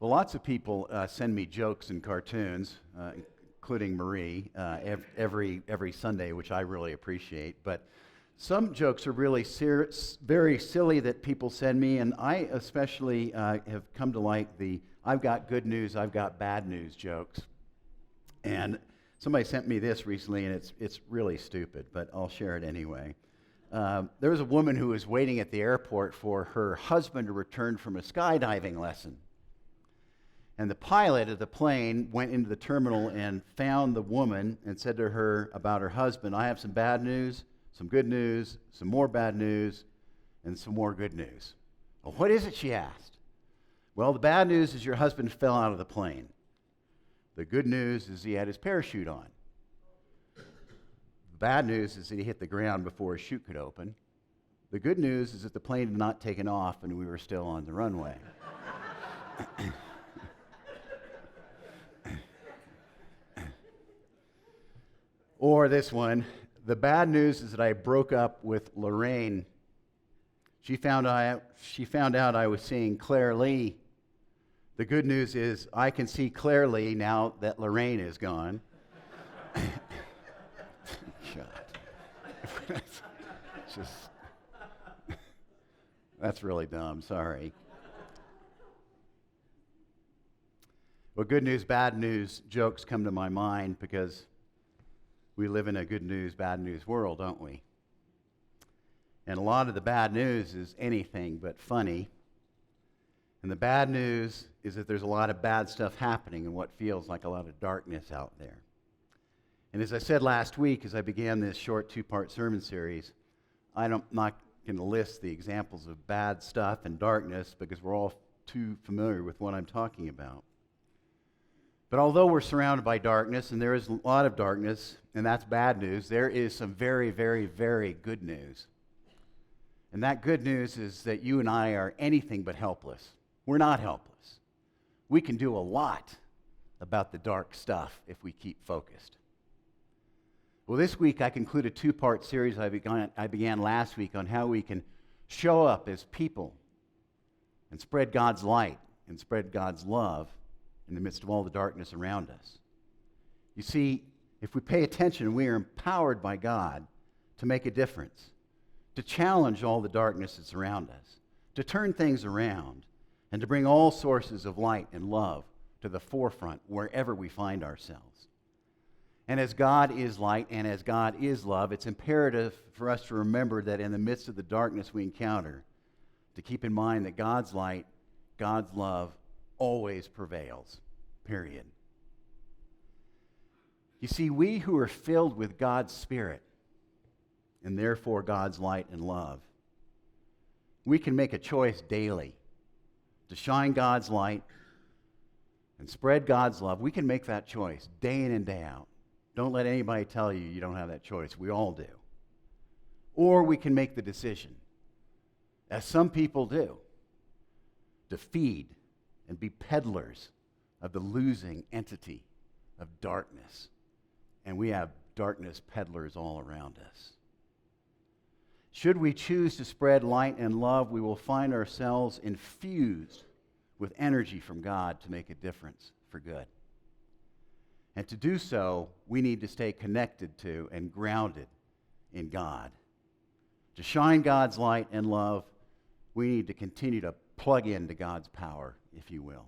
Well, lots of people send me jokes and cartoons, including Marie, every Sunday, which I really appreciate. But some jokes are really very silly that people send me, and I especially have come to like the "I've got good news, I've got bad news" jokes. And somebody sent me this recently, and it's really stupid, but I'll share it anyway. There was a woman who was waiting at the airport for her husband to return from a skydiving lesson. And the pilot of the plane went into the terminal and found the woman and said to her about her husband, "I have some bad news, some good news, some more bad news, and some more good news." "Well, what is it?" she asked. "Well, the bad news is your husband fell out of the plane. The good news is he had his parachute on. The bad news is that he hit the ground before his chute could open. The good news is that the plane had not taken off and we were still on the runway." Or this one, "The bad news is that I broke up with Lorraine. She found out I was seeing Claire Lee. The good news is I can see clearly now that Lorraine is gone." God. That's really dumb, sorry. Well, good news, bad news jokes come to my mind because we live in a good news, bad news world, don't we? And a lot of the bad news is anything but funny. And the bad news is that there's a lot of bad stuff happening in what feels like a lot of darkness out there. And as I said last week, as I began this short two-part sermon series, I'm not going to list the examples of bad stuff and darkness because we're all too familiar with what I'm talking about. But although we're surrounded by darkness, and there is a lot of darkness, and that's bad news, there is some very, very, very good news. And that good news is that you and I are anything but helpless. We're not helpless. We can do a lot about the dark stuff if we keep focused. Well, this week I conclude a two-part series I began last week on how we can show up as people and spread God's light and spread God's love in the midst of all the darkness around us. You see, if we pay attention, we are empowered by God to make a difference, to challenge all the darkness that's around us, to turn things around, and to bring all sources of light and love to the forefront wherever we find ourselves. And as God is light and as God is love, it's imperative for us to remember that in the midst of the darkness we encounter, to keep in mind that God's light, God's love, always prevails, period. You see, we who are filled with God's Spirit, and therefore God's light and love, we can make a choice daily to shine God's light and spread God's love. We can make that choice day in and day out. Don't let anybody tell you you don't have that choice. We all do. Or we can make the decision, as some people do, to feed and be peddlers of the losing entity of darkness. And we have darkness peddlers all around us. Should we choose to spread light and love, we will find ourselves infused with energy from God to make a difference for good. And to do so, we need to stay connected to and grounded in God. To shine God's light and love, we need to continue to plug into God's power, if you will.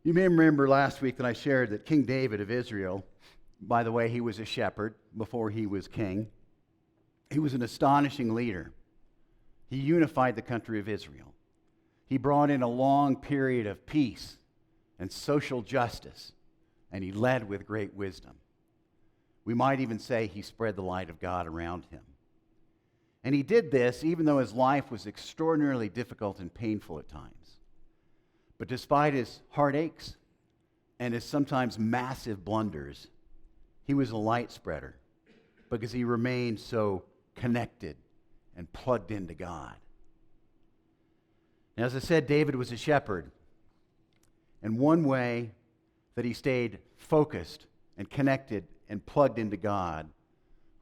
You may remember last week that I shared that King David of Israel, by the way, he was a shepherd before he was king. He was an astonishing leader. He unified the country of Israel. He brought in a long period of peace and social justice, and he led with great wisdom. We might even say he spread the light of God around him. And he did this even though his life was extraordinarily difficult and painful at times. But despite his heartaches and his sometimes massive blunders, he was a light spreader because he remained so connected and plugged into God. Now, as I said, David was a shepherd. And one way that he stayed focused and connected and plugged into God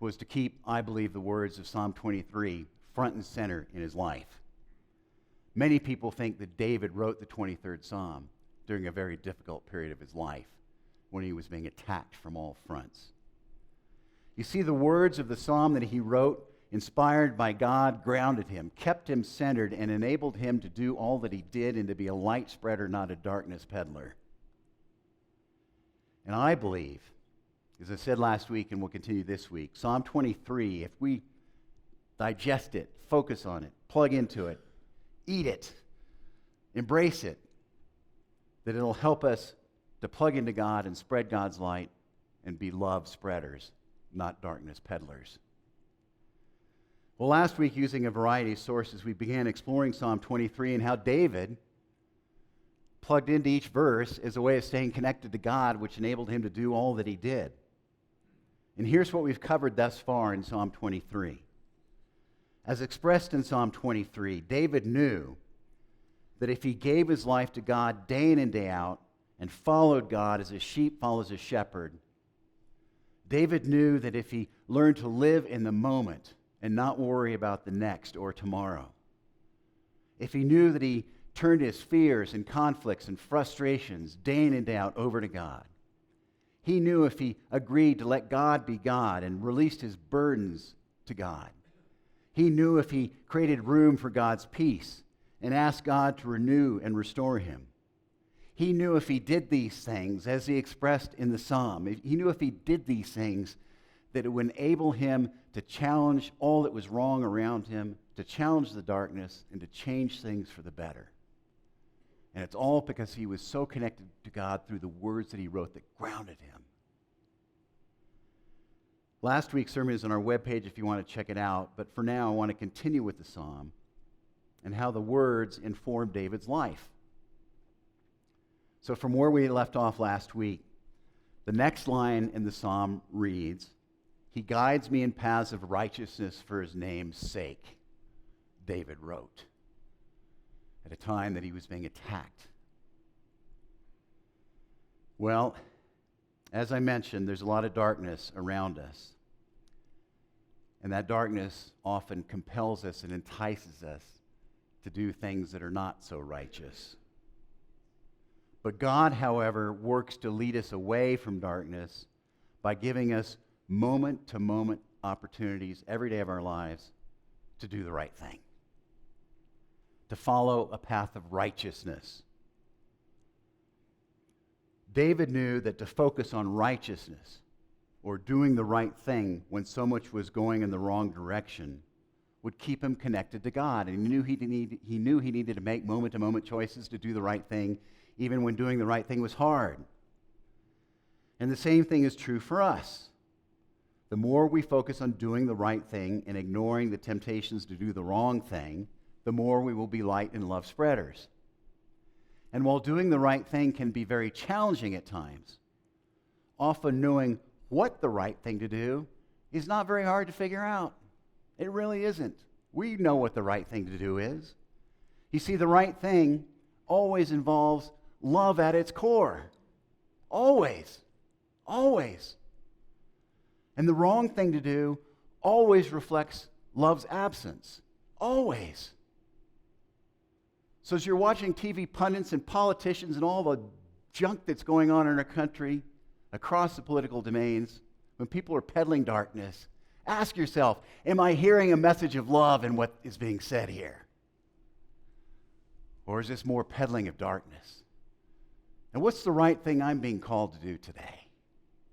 was to keep, I believe, the words of Psalm 23 front and center in his life. Many people think that David wrote the 23rd Psalm during a very difficult period of his life when he was being attacked from all fronts. You see, the words of the psalm that he wrote, inspired by God, grounded him, kept him centered, and enabled him to do all that he did and to be a light spreader, not a darkness peddler. And I believe, as I said last week and will continue this week, Psalm 23, if we digest it, focus on it, plug into it, eat it, embrace it, that it'll help us to plug into God and spread God's light and be love spreaders, not darkness peddlers. Well, last week, using a variety of sources, we began exploring Psalm 23 and how David plugged into each verse as a way of staying connected to God, which enabled him to do all that he did. And here's what we've covered thus far in Psalm 23. As expressed in Psalm 23, David knew that if he gave his life to God day in and day out and followed God as a sheep follows a shepherd, David knew that if he learned to live in the moment and not worry about the next or tomorrow, if he knew that he turned his fears and conflicts and frustrations day in and day out over to God, he knew if he agreed to let God be God and released his burdens to God, he knew if he created room for God's peace and asked God to renew and restore him, he knew if he did these things, as he expressed in the psalm, he knew if he did these things, that it would enable him to challenge all that was wrong around him, to challenge the darkness, and to change things for the better. And it's all because he was so connected to God through the words that he wrote that grounded him. Last week's sermon is on our webpage if you want to check it out, but for now I want to continue with the psalm and how the words informed David's life. So from where we left off last week, the next line in the psalm reads, "He guides me in paths of righteousness for his name's sake," David wrote, at a time that he was being attacked. Well, as I mentioned, there's a lot of darkness around us. And that darkness often compels us and entices us to do things that are not so righteous. But God, however, works to lead us away from darkness by giving us moment-to-moment opportunities every day of our lives to do the right thing, to follow a path of righteousness. David knew that to focus on righteousness or doing the right thing when so much was going in the wrong direction would keep him connected to God. And he knew he needed to make moment-to-moment choices to do the right thing, even when doing the right thing was hard. And the same thing is true for us. The more we focus on doing the right thing and ignoring the temptations to do the wrong thing, the more we will be light and love spreaders. And while doing the right thing can be very challenging at times, often knowing what the right thing to do is not very hard to figure out. It really isn't. We know what the right thing to do is. You see, the right thing always involves love at its core. Always. Always. And the wrong thing to do always reflects love's absence. Always. So as you're watching TV pundits and politicians and all the junk that's going on in our country, across the political domains, when people are peddling darkness, ask yourself, am I hearing a message of love in what is being said here? Or is this more peddling of darkness? And what's the right thing I'm being called to do today,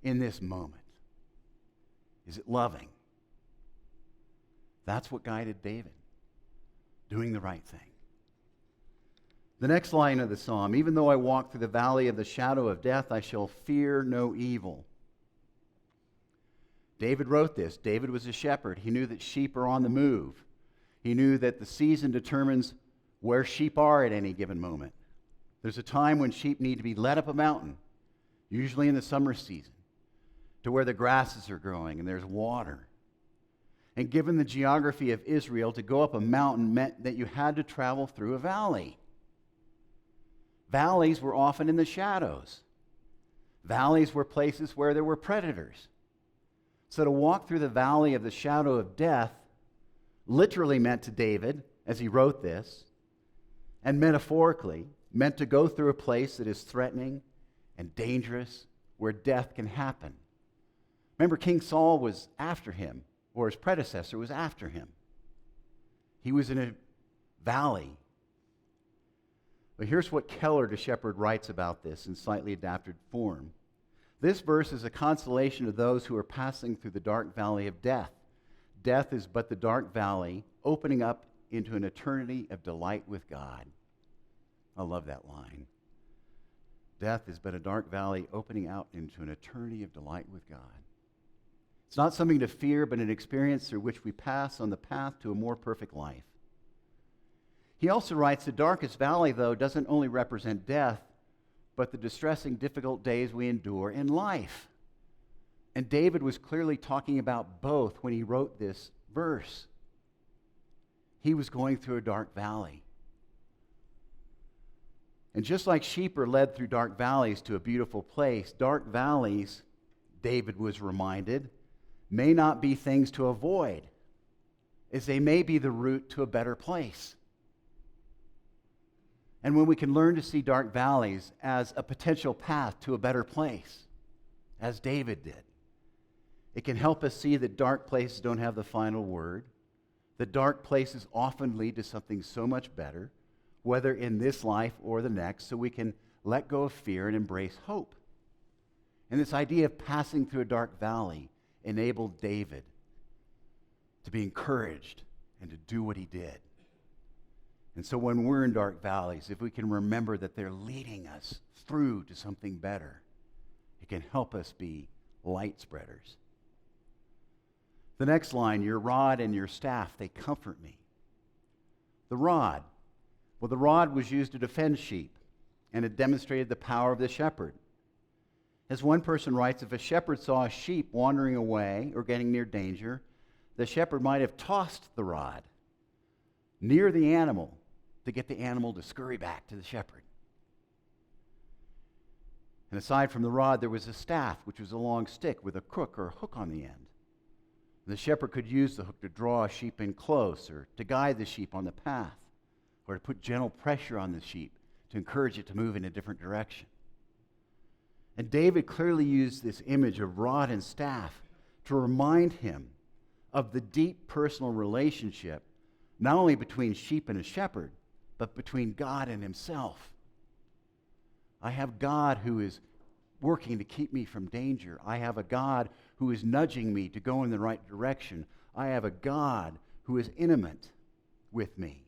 in this moment? Is it loving? That's what guided David, doing the right thing. The next line of the psalm, "Even though I walk through the valley of the shadow of death, I shall fear no evil." David wrote this. David was a shepherd. He knew that sheep are on the move. He knew that the season determines where sheep are at any given moment. There's a time when sheep need to be led up a mountain, usually in the summer season, to where the grasses are growing and there's water. And given the geography of Israel, to go up a mountain meant that you had to travel through a valley. Valleys were often in the shadows. Valleys were places where there were predators. So to walk through the valley of the shadow of death literally meant to David, as he wrote this, and metaphorically meant to go through a place that is threatening and dangerous, where death can happen. Remember, King Saul was after him, or his predecessor was after him. He was in a valley. But here's what Keller the shepherd writes about this in slightly adapted form. This verse is a consolation to those who are passing through the dark valley of death. Death is but the dark valley opening up into an eternity of delight with God. I love that line. Death is but a dark valley opening out into an eternity of delight with God. It's not something to fear, but an experience through which we pass on the path to a more perfect life. He also writes, the darkest valley, though, doesn't only represent death, but the distressing, difficult days we endure in life. And David was clearly talking about both when he wrote this verse. He was going through a dark valley. And just like sheep are led through dark valleys to a beautiful place, dark valleys, David was reminded, may not be things to avoid, as they may be the route to a better place. And when we can learn to see dark valleys as a potential path to a better place, as David did, it can help us see that dark places don't have the final word, that dark places often lead to something so much better, whether in this life or the next, so we can let go of fear and embrace hope. And this idea of passing through a dark valley enabled David to be encouraged and to do what he did. And so when we're in dark valleys, if we can remember that they're leading us through to something better, it can help us be light spreaders. The next line, your rod and your staff, they comfort me. The rod. Well, the rod was used to defend sheep, and it demonstrated the power of the shepherd. As one person writes, if a shepherd saw a sheep wandering away or getting near danger, the shepherd might have tossed the rod near the animal to get the animal to scurry back to the shepherd. And aside from the rod, there was a staff, which was a long stick with a crook or a hook on the end. And the shepherd could use the hook to draw a sheep in close, or to guide the sheep on the path, or to put gentle pressure on the sheep to encourage it to move in a different direction. And David clearly used this image of rod and staff to remind him of the deep personal relationship, not only between sheep and a shepherd, but between God and himself. I have God who is working to keep me from danger. I have a God who is nudging me to go in the right direction. I have a God who is intimate with me.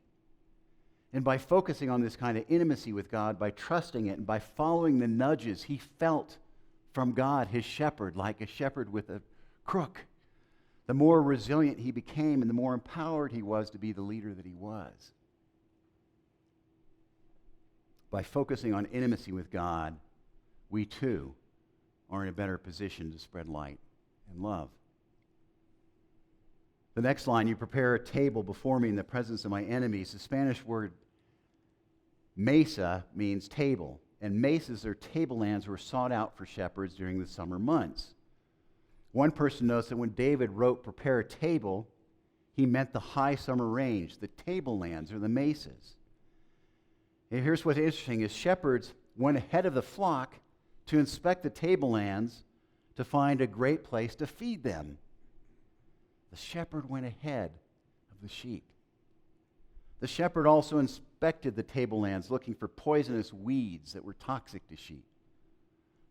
And by focusing on this kind of intimacy with God, by trusting it, and by following the nudges he felt from God, his shepherd, like a shepherd with a crook, the more resilient he became and the more empowered he was to be the leader that he was. By focusing on intimacy with God, we too are in a better position to spread light and love. The next line, you prepare a table before me in the presence of my enemies. The Spanish word mesa means table, and mesas or tablelands were sought out for shepherds during the summer months. One person notes that when David wrote prepare a table, he meant the high summer range, the tablelands or the mesas. And here's what's interesting is shepherds went ahead of the flock to inspect the tablelands to find a great place to feed them. The shepherd went ahead of the sheep. The shepherd also inspected the tablelands, looking for poisonous weeds that were toxic to sheep.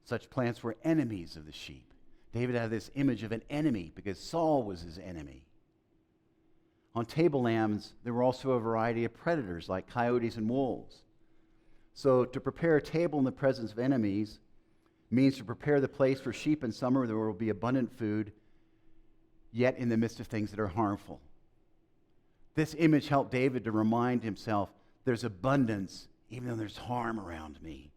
Such plants were enemies of the sheep. David had this image of an enemy because Saul was his enemy. On tablelands, there were also a variety of predators like coyotes and wolves. So to prepare a table in the presence of enemies means to prepare the place for sheep in summer where there will be abundant food, yet in the midst of things that are harmful. This image helped David to remind himself there's abundance even though there's harm around me.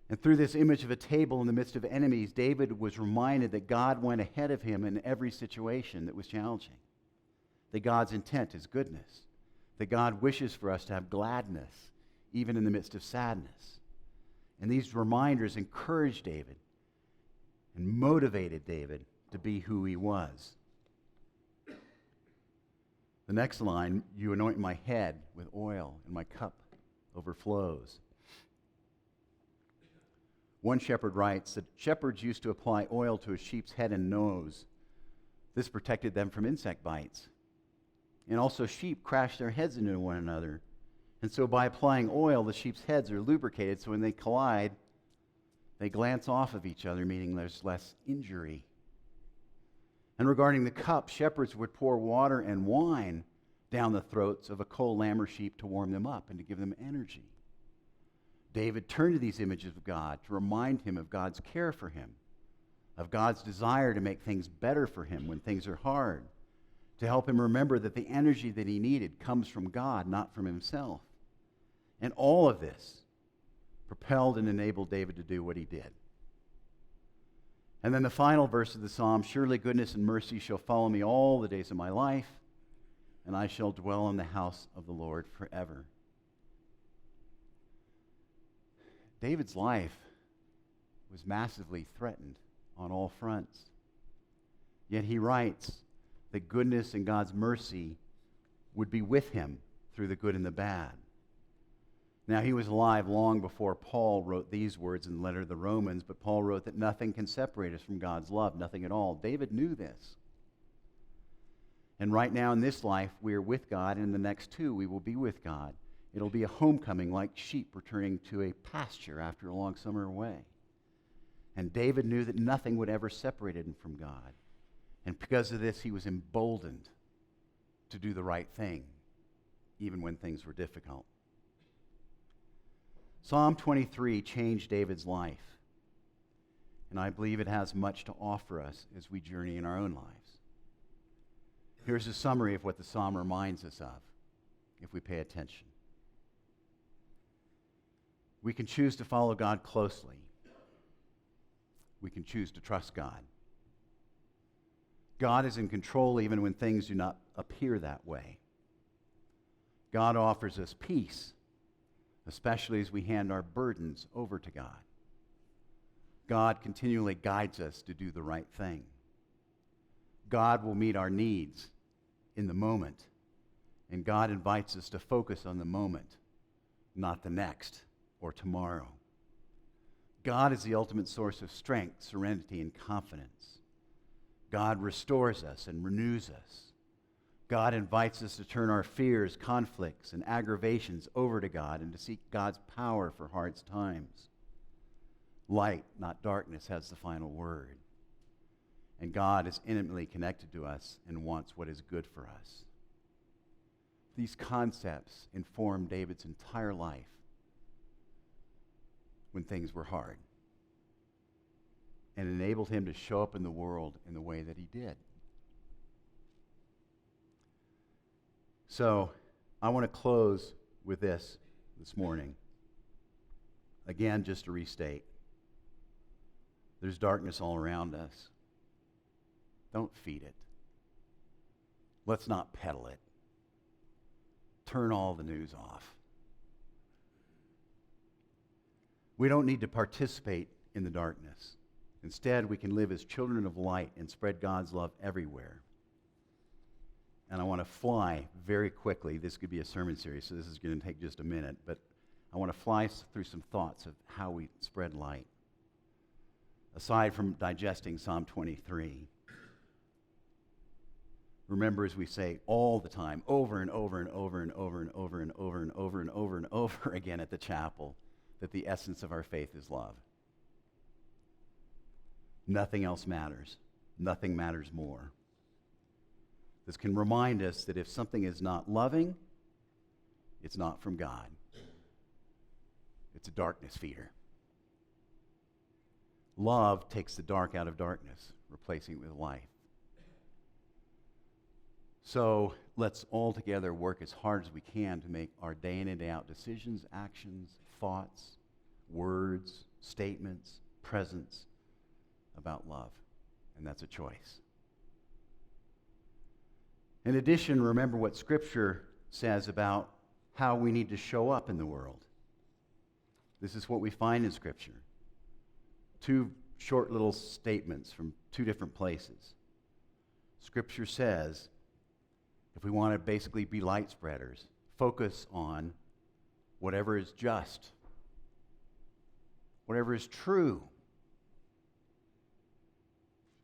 And through this image of a table in the midst of enemies, David was reminded that God went ahead of him in every situation that was challenging. That God's intent is goodness. That God wishes for us to have gladness even in the midst of sadness. And these reminders encouraged David and motivated David to be who he was. The next line, you anoint my head with oil, and my cup overflows. One shepherd writes that shepherds used to apply oil to a sheep's head and nose. This protected them from insect bites. And also, sheep crash their heads into one another. And so by applying oil, the sheep's heads are lubricated, so when they collide, they glance off of each other, meaning there's less injury. And regarding the cup, shepherds would pour water and wine down the throats of a cold lamb or sheep to warm them up and to give them energy. David turned to these images of God to remind him of God's care for him, of God's desire to make things better for him when things are hard, to help him remember that the energy that he needed comes from God, not from himself. And all of this propelled and enabled David to do what he did. And then the final verse of the psalm, surely goodness and mercy shall follow me all the days of my life, and I shall dwell in the house of the Lord forever. David's life was massively threatened on all fronts. Yet he writes that goodness and God's mercy would be with him through the good and the bad. Now, he was alive long before Paul wrote these words in the letter to the Romans, but Paul wrote that nothing can separate us from God's love, nothing at all. David knew this. And right now in this life, we are with God, and in the next two, we will be with God. It'll be a homecoming like sheep returning to a pasture after a long summer away. And David knew that nothing would ever separate him from God. And because of this, he was emboldened to do the right thing, even when things were difficult. Psalm 23 changed David's life, and I believe it has much to offer us as we journey in our own lives. Here's a summary of what the psalm reminds us of, if we pay attention. We can choose to follow God closely. We can choose to trust God. God is in control even when things do not appear that way. God offers us peace, especially as we hand our burdens over to God. God continually guides us to do the right thing. God will meet our needs in the moment, and God invites us to focus on the moment, not the next or tomorrow. God is the ultimate source of strength, serenity, and confidence. God restores us and renews us. God invites us to turn our fears, conflicts, and aggravations over to God and to seek God's power for hard times. Light, not darkness, has the final word. And God is intimately connected to us and wants what is good for us. These concepts informed David's entire life when things were hard and enabled him to show up in the world in the way that he did. So, I want to close with this morning. Again, just to restate, there's darkness all around us. Don't feed it. Let's not peddle it. Turn all the news off. We don't need to participate in the darkness. Instead, we can live as children of light and spread God's love everywhere. And I want to fly very quickly. This could be a sermon series, so this is going to take just a minute. But I want to fly through some thoughts of how we spread light. Aside from digesting Psalm 23. Remember, as we say all the time, over and over and over and over and over and over and over and over and over again at the chapel, that the essence of our faith is love. Nothing else matters. Nothing matters more. This can remind us that if something is not loving, it's not from God. It's a darkness feeder. Love takes the dark out of darkness, replacing it with light. So let's all together work as hard as we can to make our day in and day out decisions, actions, thoughts, words, statements, presence about love. And that's a choice. In addition, remember what Scripture says about how we need to show up in the world. This is what we find in Scripture. Two short little statements from two different places. Scripture says if we want to basically be light spreaders, focus on whatever is just, whatever is true,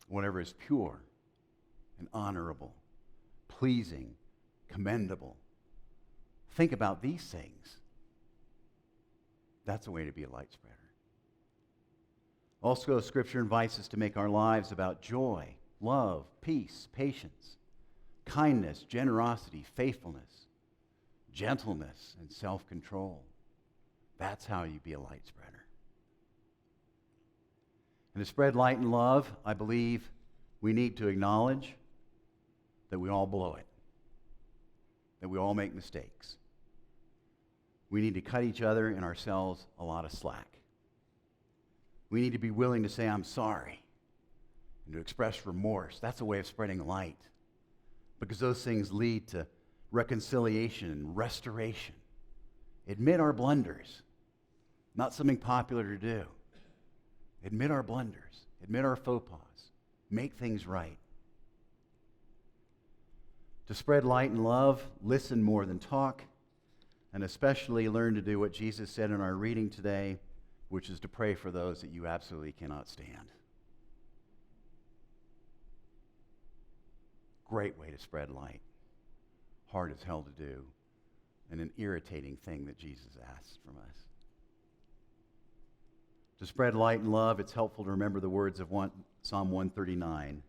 whatever is pure and honorable, pleasing, commendable. Think about these things. That's a way to be a light spreader. Also, Scripture invites us to make our lives about joy, love, peace, patience, kindness, generosity, faithfulness, gentleness, and self-control. That's how you be a light spreader. And to spread light and love, I believe we need to acknowledge that we all blow it, that we all make mistakes. We need to cut each other and ourselves a lot of slack. We need to be willing to say, I'm sorry, and to express remorse. That's a way of spreading light, because those things lead to reconciliation and restoration. Admit our blunders, not something popular to do. Admit our blunders, admit our faux pas, make things right. To spread light and love, listen more than talk, and especially learn to do what Jesus said in our reading today, which is to pray for those that you absolutely cannot stand. Great way to spread light. Hard as hell to do, and an irritating thing that Jesus asks from us. To spread light and love, it's helpful to remember the words of Psalm 139.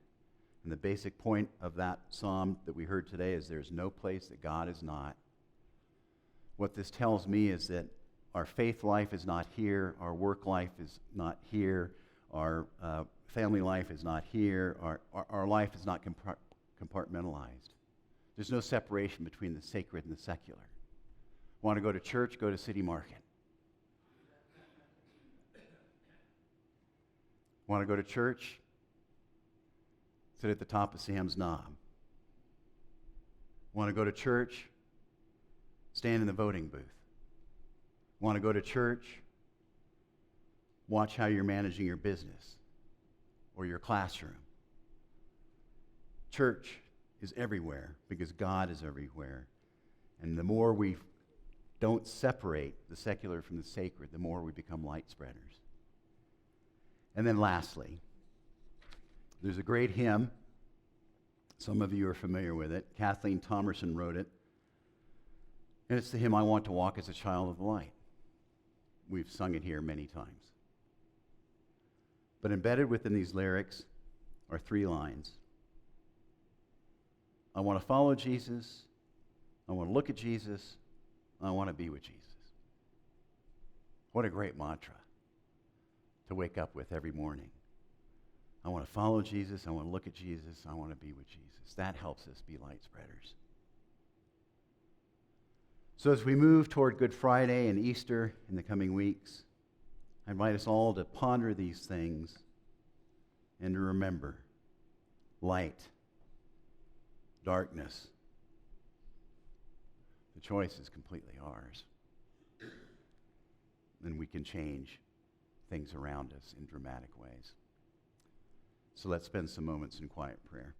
And the basic point of that psalm that we heard today is there's no place that God is not. What this tells me is that our faith life is not here, our work life is not here, our family life is not here, our life is not compartmentalized. There's no separation between the sacred and the secular. Want to go to church? Go to City Market. Want to go to church? Sit at the top of Sam's Knob. Want to go to church? Stand in the voting booth. Want to go to church? Watch how you're managing your business or your classroom. Church is everywhere because God is everywhere. And the more we don't separate the secular from the sacred, the more we become light spreaders. And then lastly, there's a great hymn. Some of you are familiar with it. Kathleen Thomerson wrote it. And it's the hymn, I Want to Walk as a Child of the Light. We've sung it here many times. But embedded within these lyrics are 3 lines. I want to follow Jesus. I want to look at Jesus. I want to be with Jesus. What a great mantra to wake up with every morning. I want to follow Jesus. I want to look at Jesus. I want to be with Jesus. That helps us be light spreaders. So as we move toward Good Friday and Easter in the coming weeks, I invite us all to ponder these things and to remember light, darkness. The choice is completely ours. And we can change things around us in dramatic ways. So let's spend some moments in quiet prayer.